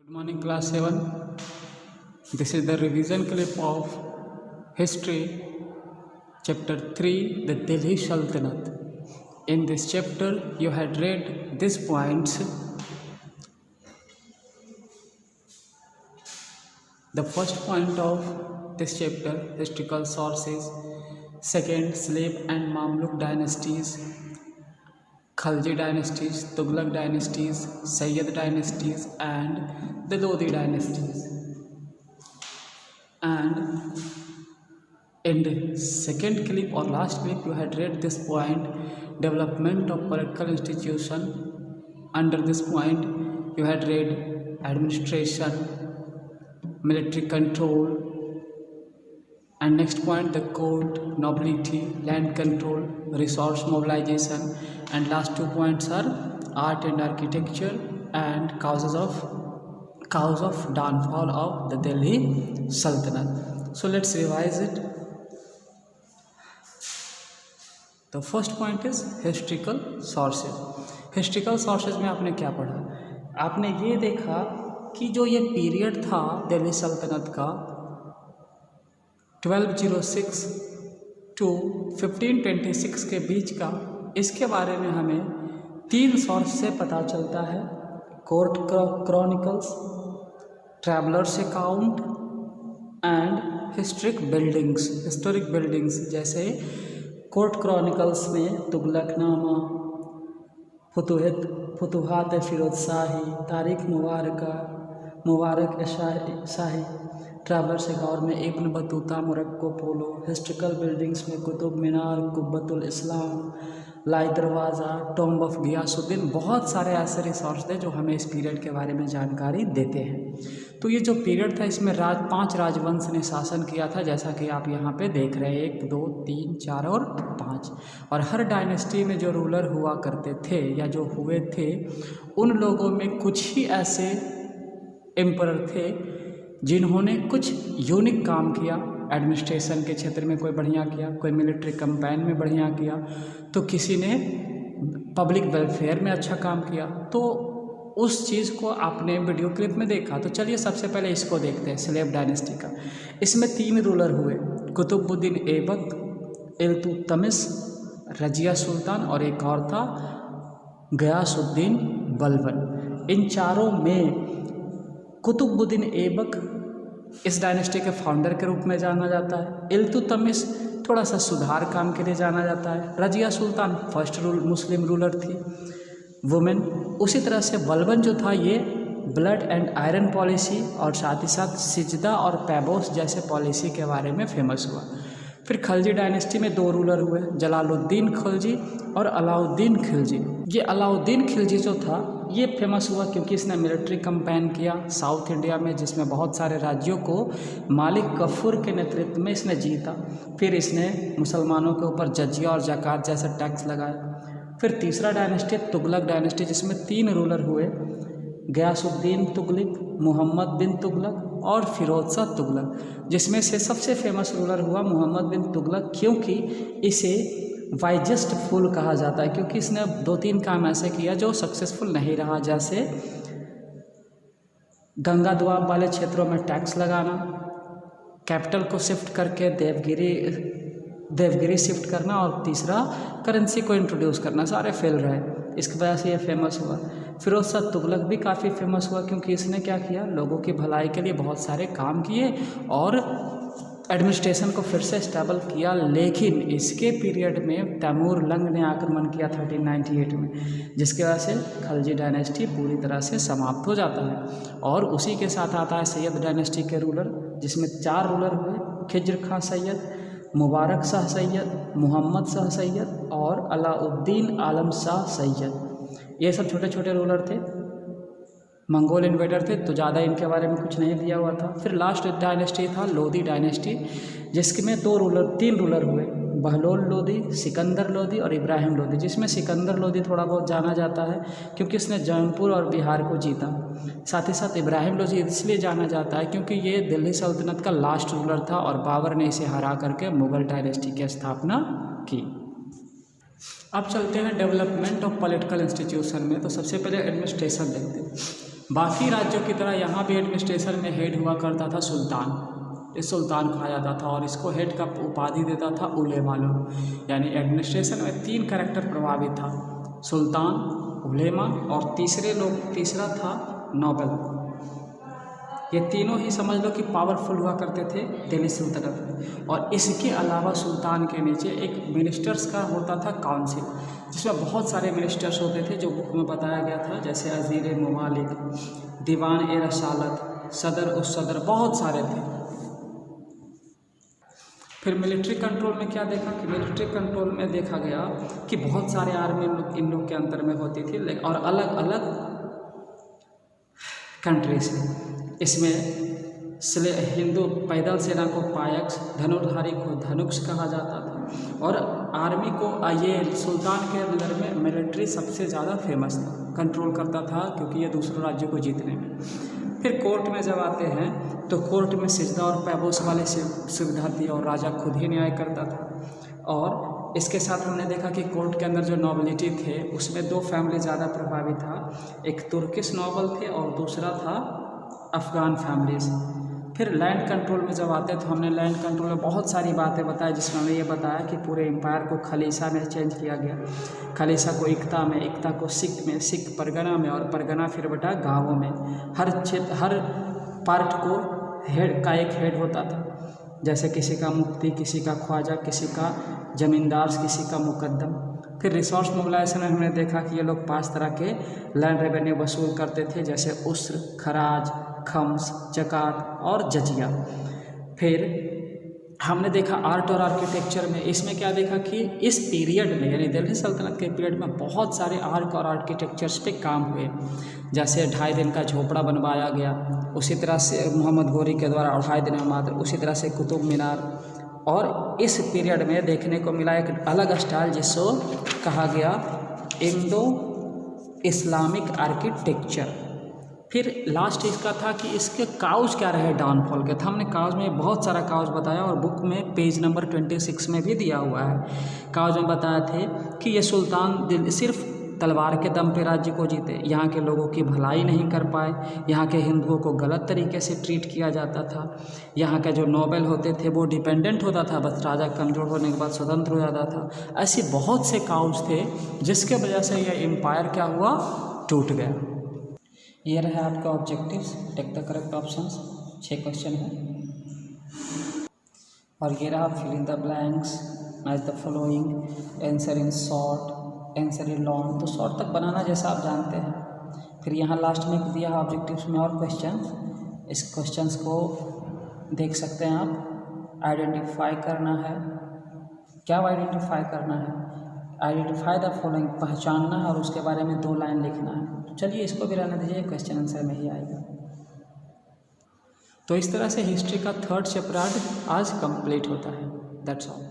Good morning, class 7. This is the revision clip of history, chapter 3, the Delhi Sultanate. In this chapter, you had read these points. The first point of this chapter, historical sources. Second, slave and Mamluk dynasties, Khalji dynasties, Tughlaq dynasties, Sayyid dynasties, and the Lodi dynasties. And in the second clip or last clip, you had read this point, development of political institution. Under this point, you had read administration, military control, and next point, the court, nobility, land control, resource mobilization, and last 2 points are art and architecture and causes of downfall of the Delhi Sultanate. So let's revise it. The first point is historical sources. Historical sources में आपने क्या पढ़ा? आपने ये देखा कि जो ये पीरियड था दिल्ली सल्तनत का 1206 to 1526 के बीच का, इसके बारे में हमें 3 सोर्स से पता चलता है: court chronicles, travellers account and historic buildings. जैसे कोर्ट क्रॉनिकल्स में तुगलकनामा, फुतुहात फिरोज शाही, तारीख मुबारक शाही, ट्रैवलर्स अकाउंट में इब्न बतूता, मोरक्को पोलो, हिस्ट्रिकल बिल्डिंग्स में कुतुब मीनार, कुब्बतुल इस्लाम, लाई दरवाज़ा, टॉम्ब ऑफ गियासुद्दीन। बहुत सारे ऐसे रिसोर्स थे जो हमें इस पीरियड के बारे में जानकारी देते हैं। तो ये जो पीरियड था, इसमें 5 राजवंश ने शासन किया था, जैसा कि आप यहाँ पे देख रहे हैं, 1 2 3 4 और 5। और हर डायनेस्टी में जो रूलर हुआ करते थे या जो हुए थे, उन लोगों में कुछ ही ऐसे एम्परर थे जिन्होंने कुछ यूनिक काम किया। एडमिनिस्ट्रेशन के क्षेत्र में कोई बढ़िया किया, कोई मिलिट्री कंपेन में बढ़िया किया, तो किसी ने पब्लिक वेलफेयर में अच्छा काम किया। तो उस चीज़ को आपने वीडियो क्लिप में देखा। तो चलिए सबसे पहले इसको देखते हैं, स्लेव डायनेस्टी का। इसमें 3 रूलर हुए: कुतुबुद्दीन ऐबक, इल्तुतमिश, रजिया सुल्तान, और एक और था गयासुद्दीन बलबन। इन चारों में कुतुबुद्दीन ऐबक इस डायनेस्टी के फाउंडर के रूप में जाना जाता है। इल्तुतमिश थोड़ा सा सुधार काम के लिए जाना जाता है। Razia Sultan first Muslim ruler थी, वुमेन। उसी तरह से बलबन जो था, ये ब्लड एंड आयरन पॉलिसी और साथ ही साथ सिजदा और पैबोस जैसे पॉलिसी के बारे में फेमस हुआ। फिर खलजी डायनेस्टी में 2 रूलर हुए, जलालुद्दीन खिलजी और अलाउद्दीन खिलजी। ये अलाउद्दीन खिलजी जो था, ये फेमस हुआ क्योंकि इसने मिलिट्री कंपेन किया साउथ इंडिया में, जिसमें बहुत सारे राज्यों को मालिक कफूर के नेतृत्व में इसने जीता। फिर इसने मुसलमानों के ऊपर जजिया और ज़कात जैसे टैक्स लगाया। फिर तीसरा डायनेस्टी तुगलक डायनेस्टी, जिसमें 3 रूलर हुए: गयासुद्दीन तुगलक, मोहम्मद बिन तुगलक और फिरोज शाह तुगलक। जिसमें से सबसे फेमस रूलर हुआ मोहम्मद बिन तुगलक, क्योंकि इसे वाइजेस्ट फुल कहा जाता है, क्योंकि इसने 2-3 काम ऐसे किया जो सक्सेसफुल नहीं रहा। जैसे गंगा दुआब वाले क्षेत्रों में टैक्स लगाना, कैपिटल को शिफ्ट करके देवगिरी शिफ्ट करना, और तीसरा करेंसी को इंट्रोड्यूस करना। सारे फेल रहे, इसकी वजह से ये फेमस हुआ। फिरोज शाह तुगलक भी काफ़ी फेमस हुआ क्योंकि इसने क्या किया, लोगों की भलाई के लिए बहुत सारे काम किए और एडमिनिस्ट्रेशन को फिर से स्टेबल किया। लेकिन इसके पीरियड में तैमूर लंग ने आक्रमण किया 1398 में, जिसकी वजह से खलजी डायनेस्टी पूरी तरह से समाप्त हो जाता है। और उसी के साथ आता है सैयद डायनेस्टी के रूलर, जिसमें 4 रूलर हुए: खिज्र खां सैयद, मुबारक शाह सैयद, मोहम्मद शाह सैयद और अलाउद्दीन आलम शाह सैयद। ये सब छोटे छोटे रूलर थे, मंगोल इन्वेडर थे, तो ज़्यादा इनके बारे में कुछ नहीं दिया हुआ था। फिर लास्ट डायनेस्टी था लोधी डायनेस्टी, जिसमें 3 रूलर हुए: बहलोल लोधी, सिकंदर लोधी और इब्राहिम लोधी। जिसमें सिकंदर लोधी थोड़ा बहुत जाना जाता है क्योंकि इसने जौनपुर और बिहार को जीता। साथ ही साथ इब्राहिम लोधी इसलिए जाना जाता है क्योंकि ये दिल्ली सल्तनत का लास्ट रूलर था और बाबर ने इसे हरा करके मुगल डायनेस्टी की स्थापना की। अब चलते हैं डेवलपमेंट ऑफ पॉलिटिकल इंस्टीट्यूशन में। तो सबसे पहले एडमिनिस्ट्रेशन देखते हैं। बाकी राज्यों की तरह यहाँ भी एडमिनिस्ट्रेशन में हेड हुआ करता था सुल्तान, इस सुल्तान कहा जाता था और इसको हेड का उपाधि देता था उलेमा लोग। यानी एडमिनिस्ट्रेशन में 3 कैरेक्टर प्रभावित था, सुल्तान, उलेमा और तीसरा था नोबल। ये तीनों ही समझ लो कि पावरफुल हुआ करते थे दिल्ली सुल्तानत में। और इसके अलावा सुल्तान के नीचे एक मिनिस्टर्स का होता था काउंसिल, जिसमें बहुत सारे मिनिस्टर्स होते थे जो बुक में बताया गया था, जैसे अजीर ममालिक, दीवान ए रसालत, सदर उस सदर, बहुत सारे थे। फिर मिलिट्री कंट्रोल में क्या देखा कि मिलिट्री कंट्रोल में देखा गया कि बहुत सारे आर्मी इन लोग के अंतर में होती थी और अलग अलग कंट्री से। इसमें हिंदू पैदल सेना को पायक्स, धनुर्धारी को धनुष कहा जाता था और आर्मी को ये सुल्तान के अंदर में मिलिट्री सबसे ज़्यादा फेमस था, कंट्रोल करता था क्योंकि ये दूसरों राज्यों को जीतने में। फिर कोर्ट में जब आते हैं तो कोर्ट में सिजदा और पैबोस वाले सुविधा थी और राजा खुद ही न्याय करता था। और इसके साथ हमने देखा कि कोर्ट के अंदर जो नॉबलिटी थे उसमें 2 फैमिली ज़्यादा प्रभावित था, एक तुर्किश नॉबल थे और दूसरा था अफ़गान फैमिलीज़। फिर लैंड कंट्रोल में जब आते तो हमने लैंड कंट्रोल में बहुत सारी बातें बताई, जिसमें हमने ये बताया कि पूरे एम्पायर को खलीसा में चेंज किया गया, खलीसा को इक्ता में, इक्ता को सिख में, सिख परगना में और परगना फिर बटा गाँवों में। हर क्षेत्र, हर पार्ट को हेड का एक हेड होता था, जैसे किसी का मुफ्ती, किसी का ख्वाजा, किसी का ज़मींदार, किसी का मुकद्दम। फिर रिसोर्स मोबिलाइजेशन में हमने देखा कि ये लोग 5 तरह के लैंड रेवेन्यू वसूल करते थे, जैसे उस्र, खराज, खम्स, जकात और जजिया। फिर हमने देखा आर्ट और आर्किटेक्चर में, इसमें क्या देखा कि इस पीरियड में यानी दिल्ली सल्तनत के पीरियड में बहुत सारे आर्ट और आर्किटेक्चर्स पे काम हुए, जैसे 2.5 दिन का झोपड़ा बनवाया गया, उसी तरह से मोहम्मद गोरी के द्वारा 2.5 दिन में मात्र, उसी तरह से कुतुब मीनार। और इस पीरियड में देखने को मिला एक अलग स्टाइल जिसको कहा गया इंडो इस्लामिक आर्किटेक्चर। फिर लास्ट इसका था कि इसके काउज क्या रहे डाउनफॉल के, था हमने काउज में बहुत सारा काउज बताया और बुक में पेज नंबर 26 में भी दिया हुआ है। काउज में बताया थे कि ये सुल्तान सिर्फ तलवार के दम पे राज्य को जीते, यहाँ के लोगों की भलाई नहीं कर पाए, यहाँ के हिंदुओं को गलत तरीके से ट्रीट किया जाता था, यहाँ के जो नोबल होते थे वो डिपेंडेंट होता था, बस राजा कमज़ोर होने के बाद स्वतंत्र हो जाता था। ऐसे बहुत से काउज थे जिसके वजह से यह एम्पायर क्या हुआ, टूट गया। ये रहे आपका objectives, take the correct options, 6 question है। और ये रहा fill in the blanks, match the following, answer in short, answer in long. तो शॉर्ट तक बनाना जैसा आप जानते हैं। फिर यहाँ लास्ट में दिया है ऑब्जेक्टिव्स में और क्वेश्चन, इस क्वेश्चंस को देख सकते हैं आप। आइडेंटिफाई करना है, क्या आइडेंटिफाई करना है, आइडेंटिफाई द फॉलोइंग, पहचानना है और उसके बारे में 2 लाइन लिखना है। तो चलिए इसको भी रहने दीजिए, क्वेश्चन आंसर में ही आएगा। तो इस तरह से हिस्ट्री का 3rd चैप्टर आज कंप्लीट होता है। That's all.